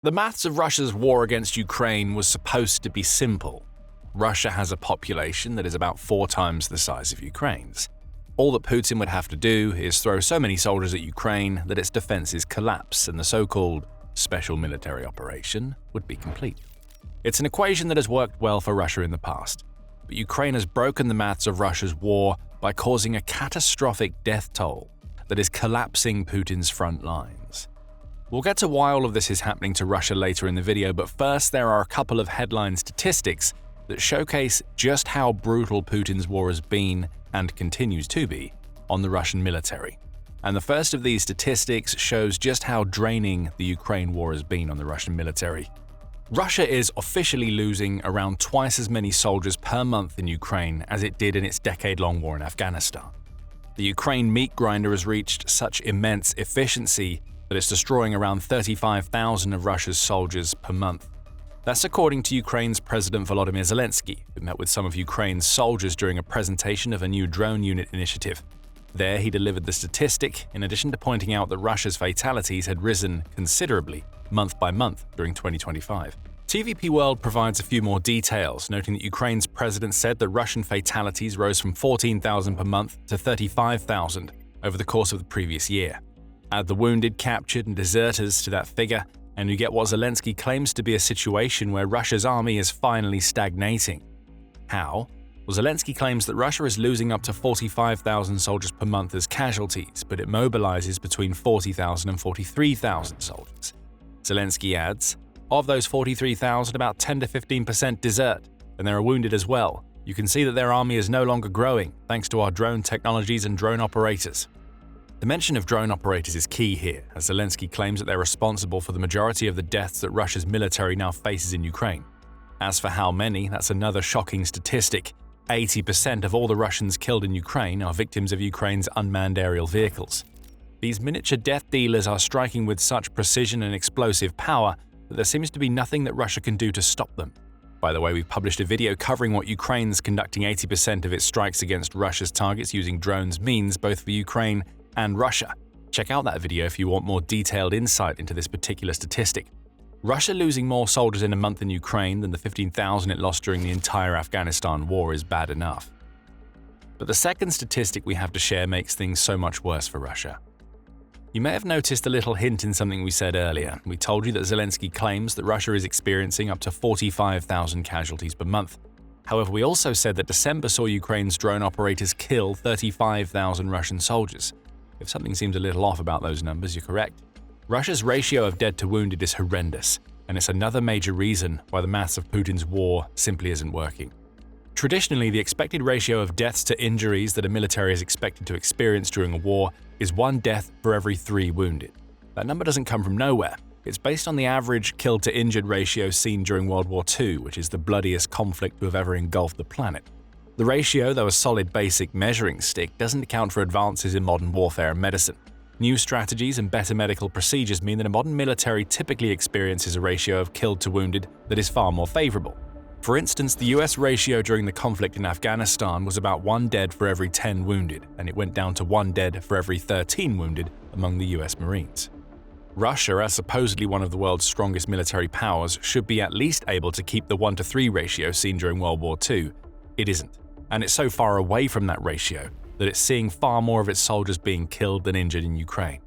The maths of Russia's war against Ukraine was supposed to be simple. Russia has a population that is about 4 times the size of Ukraine's. All that Putin would have to do is throw so many soldiers at Ukraine that its defenses collapse and the so-called special military operation would be complete. It's an equation that has worked well for Russia in the past, but Ukraine has broken the maths of Russia's war by causing a catastrophic death toll that is collapsing Putin's front lines. We'll get to why all of this is happening to Russia later in the video, but first there are a couple of headline statistics that showcase just how brutal Putin's war has been and continues to be on the Russian military. And the first of these statistics shows just how draining the Ukraine war has been on the Russian military. Russia is officially losing around twice as many soldiers per month in Ukraine as it did in its decade-long war in Afghanistan. The Ukraine meat grinder has reached such immense efficiency that it's destroying around 35,000 of Russia's soldiers per month. That's according to Ukraine's President Volodymyr Zelensky, who met with some of Ukraine's soldiers during a presentation of a new drone unit initiative. There, he delivered the statistic, in addition to pointing out that Russia's fatalities had risen considerably month by month during 2025. TVP World provides a few more details, noting that Ukraine's president said that Russian fatalities rose from 14,000 per month to 35,000 over the course of the previous year. Add the wounded, captured, and deserters to that figure, and you get what Zelensky claims to be a situation where Russia's army is finally stagnating. How? Well, Zelensky claims that Russia is losing up to 45,000 soldiers per month as casualties, but it mobilizes between 40,000 and 43,000 soldiers. Zelensky adds, of those 43,000, about 10 to 15% desert, and there are wounded as well. You can see that their army is no longer growing, thanks to our drone technologies and drone operators. The mention of drone operators is key here, as Zelensky claims that they're responsible for the majority of the deaths that Russia's military now faces in Ukraine. As for how many, that's another shocking statistic. 80% of all the Russians killed in Ukraine are victims of Ukraine's unmanned aerial vehicles. These miniature death dealers are striking with such precision and explosive power that there seems to be nothing that Russia can do to stop them. By the way, we've published a video covering what Ukraine's conducting 80% of its strikes against Russia's targets using drones means both for Ukraine and Russia. Check out that video if you want more detailed insight into this particular statistic. Russia losing more soldiers in a month in Ukraine than the 15,000 it lost during the entire Afghanistan war is bad enough. But the second statistic we have to share makes things so much worse for Russia. You may have noticed a little hint in something we said earlier. We told you that Zelensky claims that Russia is experiencing up to 45,000 casualties per month. However, we also said that December saw Ukraine's drone operators kill 35,000 Russian soldiers. If something seems a little off about those numbers, you're correct. Russia's ratio of dead to wounded is horrendous, and it's another major reason why the maths of Putin's war simply isn't working. Traditionally, the expected ratio of deaths to injuries that a military is expected to experience during a war is 1 death for every 3 wounded. That number doesn't come from nowhere. It's based on the average killed to injured ratio seen during World War II, which is the bloodiest conflict to have ever engulfed the planet. The ratio, though a solid basic measuring stick, doesn't account for advances in modern warfare and medicine. New strategies and better medical procedures mean that a modern military typically experiences a ratio of killed to wounded that is far more favorable. For instance, the US ratio during the conflict in Afghanistan was about 1 dead for every 10 wounded, and it went down to 1 dead for every 13 wounded among the US Marines. Russia, as supposedly one of the world's strongest military powers, should be at least able to keep the 1-to-3 ratio seen during World War II. It isn't. And it's so far away from that ratio that it's seeing far more of its soldiers being killed than injured in Ukraine.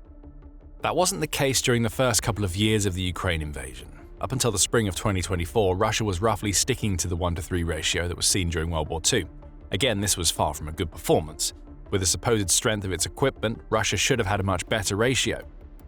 That wasn't the case during the first couple of years of the Ukraine invasion. Up until the spring of 2024, Russia was roughly sticking to the 1-to-3 ratio that was seen during World War II. Again, this was far from a good performance. With the supposed strength of its equipment, Russia should have had a much better ratio.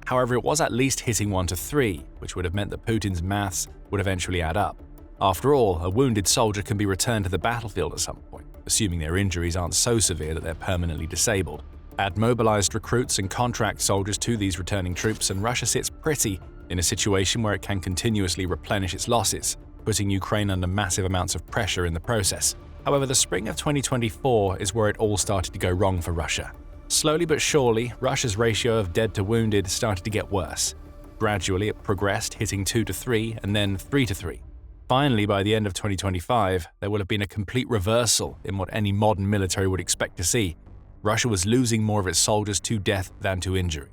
However, it was at least hitting 1-to-3, which would have meant that Putin's maths would eventually add up. After all, a wounded soldier can be returned to the battlefield at some point, assuming their injuries aren't so severe that they're permanently disabled. Add mobilized recruits and contract soldiers to these returning troops, and Russia sits pretty in a situation where it can continuously replenish its losses, putting Ukraine under massive amounts of pressure in the process. However, the spring of 2024 is where it all started to go wrong for Russia. Slowly but surely, Russia's ratio of dead to wounded started to get worse. Gradually, it progressed, hitting 2-to-3 and then 3-to-3. Finally, by the end of 2025, there will have been a complete reversal in what any modern military would expect to see. Russia was losing more of its soldiers to death than to injury.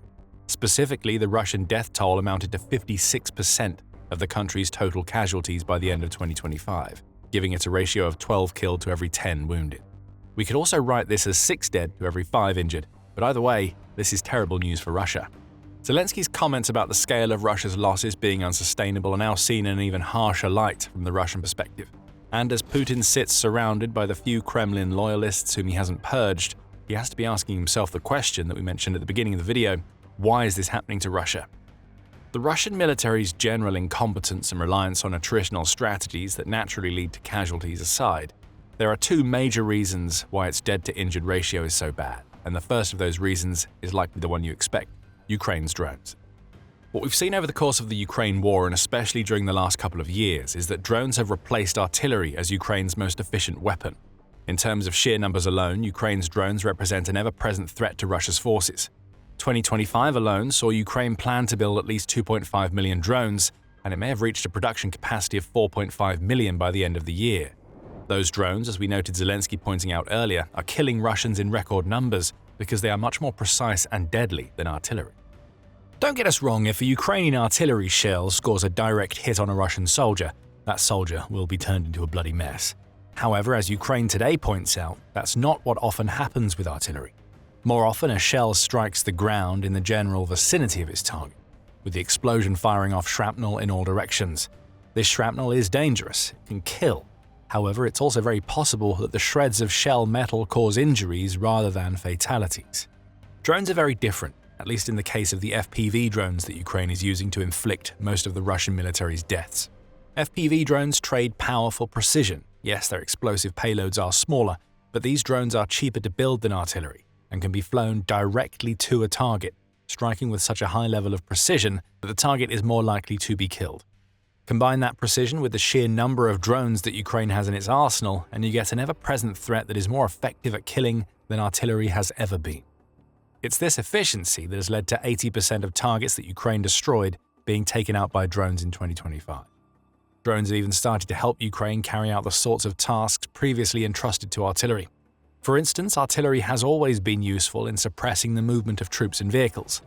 Specifically, the Russian death toll amounted to 56% of the country's total casualties by the end of 2025, giving it a ratio of 12 killed to every 10 wounded. We could also write this as 6 dead to every 5 injured, but either way, this is terrible news for Russia. Zelensky's comments about the scale of Russia's losses being unsustainable are now seen in an even harsher light from the Russian perspective. And as Putin sits surrounded by the few Kremlin loyalists whom he hasn't purged, he has to be asking himself the question that we mentioned at the beginning of the video: why is this happening to Russia? The Russian military's general incompetence and reliance on attritional strategies that naturally lead to casualties aside, there are 2 major reasons why its dead-to-injured ratio is so bad, and the first of those reasons is likely the one you expect: Ukraine's drones. What we've seen over the course of the Ukraine war, and especially during the last couple of years, is that drones have replaced artillery as Ukraine's most efficient weapon. In terms of sheer numbers alone, Ukraine's drones represent an ever-present threat to Russia's forces. 2025 alone saw Ukraine plan to build at least 2.5 million drones, and it may have reached a production capacity of 4.5 million by the end of the year. Those drones, as we noted Zelensky pointing out earlier, are killing Russians in record numbers because they are much more precise and deadly than artillery. Don't get us wrong, if a Ukrainian artillery shell scores a direct hit on a Russian soldier, that soldier will be turned into a bloody mess. However, as Ukraine Today points out, that's not what often happens with artillery. More often, a shell strikes the ground in the general vicinity of its target, with the explosion firing off shrapnel in all directions. This shrapnel is dangerous, it can kill. However, it's also very possible that the shreds of shell metal cause injuries rather than fatalities. Drones are very different, at least in the case of the FPV drones that Ukraine is using to inflict most of the Russian military's deaths. FPV drones trade power for precision. Yes, their explosive payloads are smaller, but these drones are cheaper to build than artillery and can be flown directly to a target, striking with such a high level of precision that the target is more likely to be killed. Combine that precision with the sheer number of drones that Ukraine has in its arsenal, and you get an ever-present threat that is more effective at killing than artillery has ever been. It's this efficiency that has led to 80% of targets that Ukraine destroyed being taken out by drones in 2025. Drones have even started to help Ukraine carry out the sorts of tasks previously entrusted to artillery. For instance, artillery has always been useful in suppressing the movement of troops and vehicles.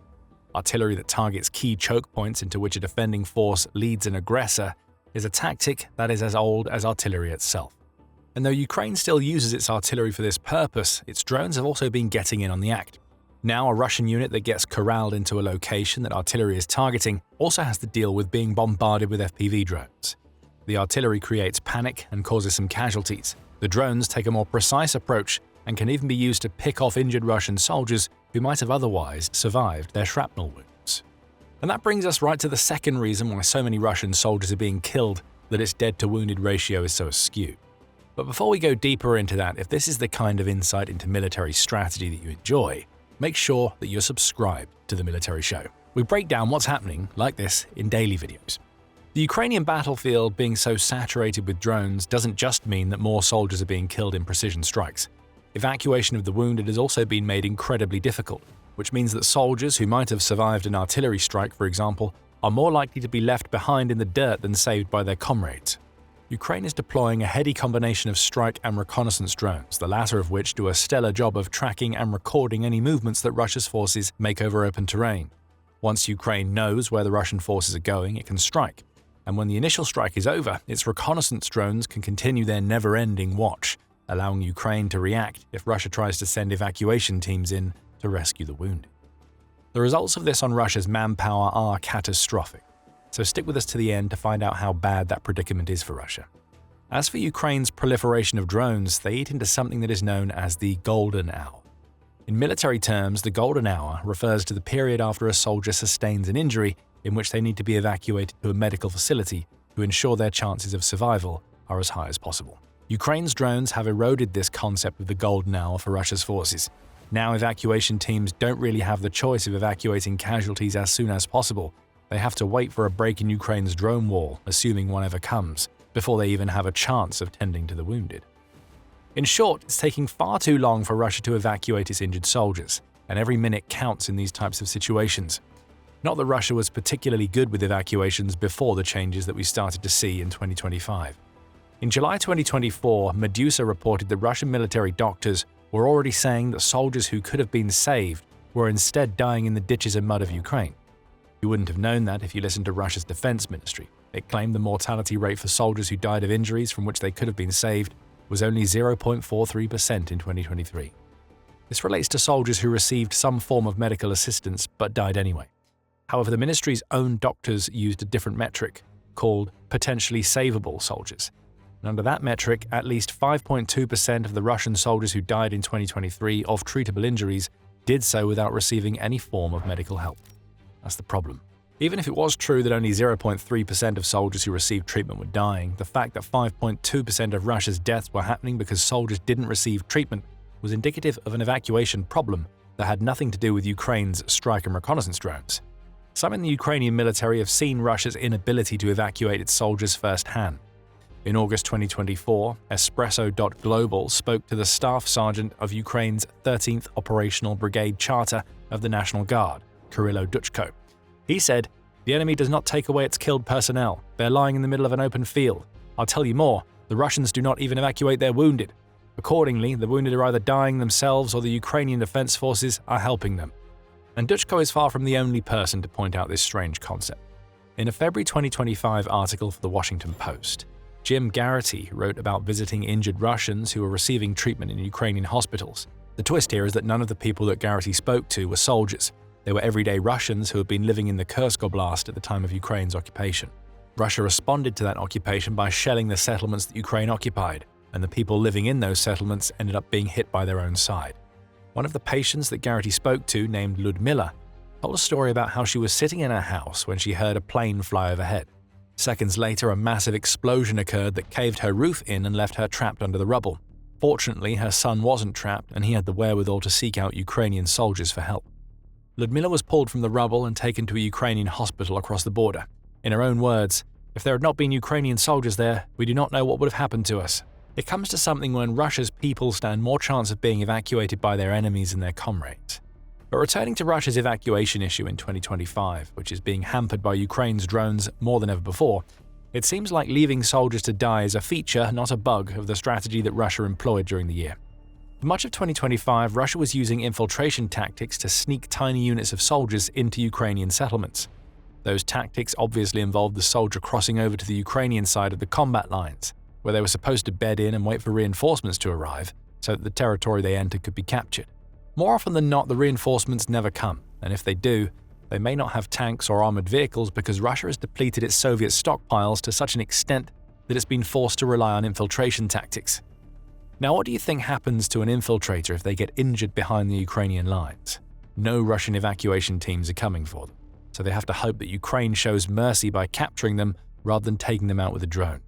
Artillery that targets key choke points into which a defending force leads an aggressor is a tactic that is as old as artillery itself. And though Ukraine still uses its artillery for this purpose, its drones have also been getting in on the act. Now, a Russian unit that gets corralled into a location that artillery is targeting also has to deal with being bombarded with FPV drones. The artillery creates panic and causes some casualties. The drones take a more precise approach and can even be used to pick off injured Russian soldiers who might have otherwise survived their shrapnel wounds. And that brings us right to the second reason why so many Russian soldiers are being killed, that its dead-to-wounded ratio is so skewed. But before we go deeper into that, if this is the kind of insight into military strategy that you enjoy, make sure that you're subscribed to The Military Show. We break down what's happening like this in daily videos. The Ukrainian battlefield being so saturated with drones doesn't just mean that more soldiers are being killed in precision strikes. Evacuation of the wounded has also been made incredibly difficult, which means that soldiers who might have survived an artillery strike, for example, are more likely to be left behind in the dirt than saved by their comrades. Ukraine is deploying a heady combination of strike and reconnaissance drones, the latter of which do a stellar job of tracking and recording any movements that Russia's forces make over open terrain. Once Ukraine knows where the Russian forces are going, it can strike. And when the initial strike is over, its reconnaissance drones can continue their never-ending watch, allowing Ukraine to react if Russia tries to send evacuation teams in to rescue the wounded. The results of this on Russia's manpower are catastrophic, so stick with us to the end to find out how bad that predicament is for Russia. As for Ukraine's proliferation of drones, they eat into something that is known as the golden hour. In military terms, the golden hour refers to the period after a soldier sustains an injury in which they need to be evacuated to a medical facility to ensure their chances of survival are as high as possible. Ukraine's drones have eroded this concept of the golden hour for Russia's forces. Now evacuation teams don't really have the choice of evacuating casualties as soon as possible. They have to wait for a break in Ukraine's drone wall, assuming one ever comes, before they even have a chance of tending to the wounded. In short, it's taking far too long for Russia to evacuate its injured soldiers, and every minute counts in these types of situations. Not that Russia was particularly good with evacuations before the changes that we started to see in 2025. In July 2024, Medusa reported that Russian military doctors were already saying that soldiers who could have been saved were instead dying in the ditches and mud of Ukraine. You wouldn't have known that if you listened to Russia's defense ministry. It claimed the mortality rate for soldiers who died of injuries from which they could have been saved was only 0.43% in 2023. This relates to soldiers who received some form of medical assistance but died anyway. However, the ministry's own doctors used a different metric, called potentially savable soldiers. And under that metric, at least 5.2% of the Russian soldiers who died in 2023 of treatable injuries did so without receiving any form of medical help. That's the problem. Even if it was true that only 0.3% of soldiers who received treatment were dying, the fact that 5.2% of Russia's deaths were happening because soldiers didn't receive treatment was indicative of an evacuation problem that had nothing to do with Ukraine's strike and reconnaissance drones. Some in the Ukrainian military have seen Russia's inability to evacuate its soldiers firsthand. In August 2024, Espresso.Global spoke to the staff sergeant of Ukraine's 13th Operational Brigade Charter of the National Guard, Kirilo Duchko. He said, "The enemy does not take away its killed personnel. They're lying in the middle of an open field. I'll tell you more, the Russians do not even evacuate their wounded. Accordingly, the wounded are either dying themselves or the Ukrainian defense forces are helping them." And Duchko is far from the only person to point out this strange concept. In a February 2025 article for the Washington Post, Jim Garrity wrote about visiting injured Russians who were receiving treatment in Ukrainian hospitals. The twist here is that none of the people that Garrity spoke to were soldiers. They were everyday Russians who had been living in the Kursk Oblast at the time of Ukraine's occupation. Russia responded to that occupation by shelling the settlements that Ukraine occupied, and the people living in those settlements ended up being hit by their own side. One of the patients that Garrity spoke to, named Ludmila, told a story about how she was sitting in her house when she heard a plane fly overhead. Seconds later, a massive explosion occurred that caved her roof in and left her trapped under the rubble. Fortunately, her son wasn't trapped and he had the wherewithal to seek out Ukrainian soldiers for help. Ludmila was pulled from the rubble and taken to a Ukrainian hospital across the border. In her own words, "If there had not been Ukrainian soldiers there, we do not know what would have happened to us." It comes to something when Russia's people stand more chance of being evacuated by their enemies than their comrades. But returning to Russia's evacuation issue in 2025, which is being hampered by Ukraine's drones more than ever before, it seems like leaving soldiers to die is a feature, not a bug, of the strategy that Russia employed during the year. For much of 2025, Russia was using infiltration tactics to sneak tiny units of soldiers into Ukrainian settlements. Those tactics obviously involved the soldier crossing over to the Ukrainian side of the combat lines, where they were supposed to bed in and wait for reinforcements to arrive so that the territory they entered could be captured. More often than not, the reinforcements never come, and if they do, they may not have tanks or armored vehicles because Russia has depleted its Soviet stockpiles to such an extent that it's been forced to rely on infiltration tactics. Now, what do you think happens to an infiltrator if they get injured behind the Ukrainian lines? No Russian evacuation teams are coming for them, so they have to hope that Ukraine shows mercy by capturing them rather than taking them out with a drone.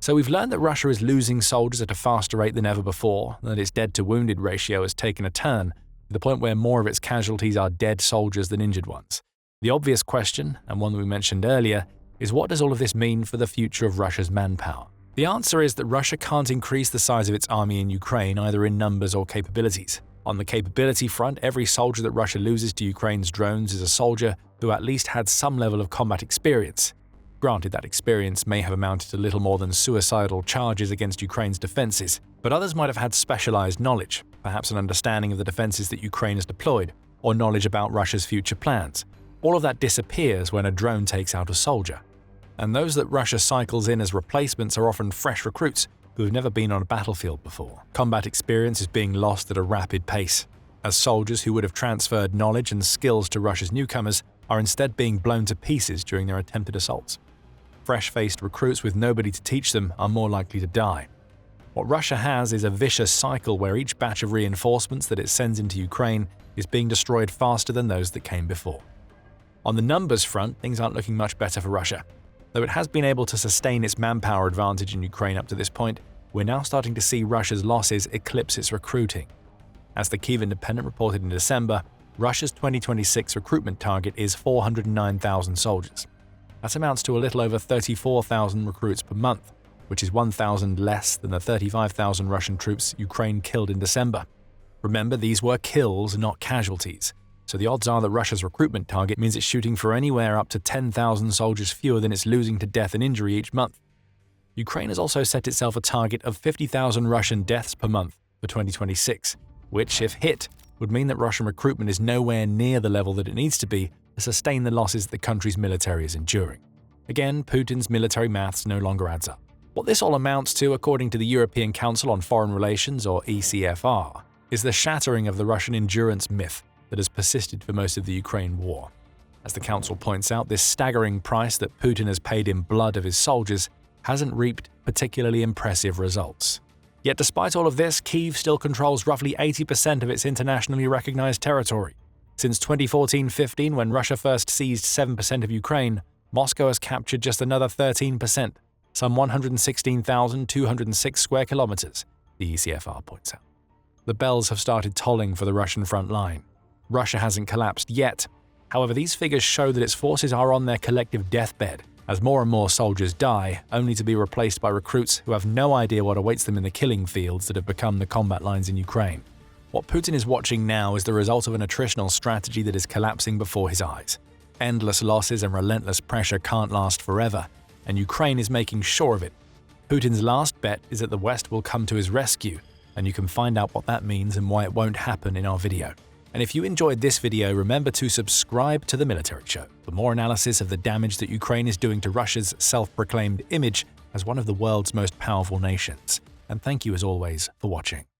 So we've learned that Russia is losing soldiers at a faster rate than ever before, and that its dead-to-wounded ratio has taken a turn, to the point where more of its casualties are dead soldiers than injured ones. The obvious question, and one that we mentioned earlier, is what does all of this mean for the future of Russia's manpower? The answer is that Russia can't increase the size of its army in Ukraine either in numbers or capabilities. On the capability front, every soldier that Russia loses to Ukraine's drones is a soldier who at least had some level of combat experience. Granted, that experience may have amounted to little more than suicidal charges against Ukraine's defenses, but others might have had specialized knowledge, perhaps an understanding of the defenses that Ukraine has deployed, or knowledge about Russia's future plans. All of that disappears when a drone takes out a soldier. And those that Russia cycles in as replacements are often fresh recruits who have never been on a battlefield before. Combat experience is being lost at a rapid pace, as soldiers who would have transferred knowledge and skills to Russia's newcomers are instead being blown to pieces during their attempted assaults. Fresh-faced recruits with nobody to teach them are more likely to die. What Russia has is a vicious cycle where each batch of reinforcements that it sends into Ukraine is being destroyed faster than those that came before. On the numbers front, things aren't looking much better for Russia. Though it has been able to sustain its manpower advantage in Ukraine up to this point, we're now starting to see Russia's losses eclipse its recruiting. As the Kyiv Independent reported in December, Russia's 2026 recruitment target is 409,000 soldiers. That amounts to a little over 34,000 recruits per month, which is 1,000 less than the 35,000 Russian troops Ukraine killed in December. Remember, these were kills, not casualties, so the odds are that Russia's recruitment target means it's shooting for anywhere up to 10,000 soldiers fewer than it's losing to death and injury each month. Ukraine has also set itself a target of 50,000 Russian deaths per month for 2026, which, if hit, would mean that Russian recruitment is nowhere near the level that it needs to be to sustain the losses the country's military is enduring. Again, Putin's military maths no longer adds up. What this all amounts to, according to the European Council on Foreign Relations, or ECFR, is the shattering of the Russian endurance myth that has persisted for most of the Ukraine war. As the Council points out, this staggering price that Putin has paid in blood of his soldiers hasn't reaped particularly impressive results. Yet despite all of this, Kyiv still controls roughly 80% of its internationally recognized territory. Since 2014-15, when Russia first seized 7% of Ukraine, Moscow has captured just another 13%, some 116,206 square kilometers, the ECFR points out. The bells have started tolling for the Russian front line. Russia hasn't collapsed yet. However, these figures show that its forces are on their collective deathbed, as more and more soldiers die, only to be replaced by recruits who have no idea what awaits them in the killing fields that have become the combat lines in Ukraine. What Putin is watching now is the result of an attritional strategy that is collapsing before his eyes. Endless losses and relentless pressure can't last forever, and Ukraine is making sure of it. Putin's last bet is that the West will come to his rescue, and you can find out what that means and why it won't happen in our video. And if you enjoyed this video, remember to subscribe to The Military Show for more analysis of the damage that Ukraine is doing to Russia's self-proclaimed image as one of the world's most powerful nations. And thank you as always for watching.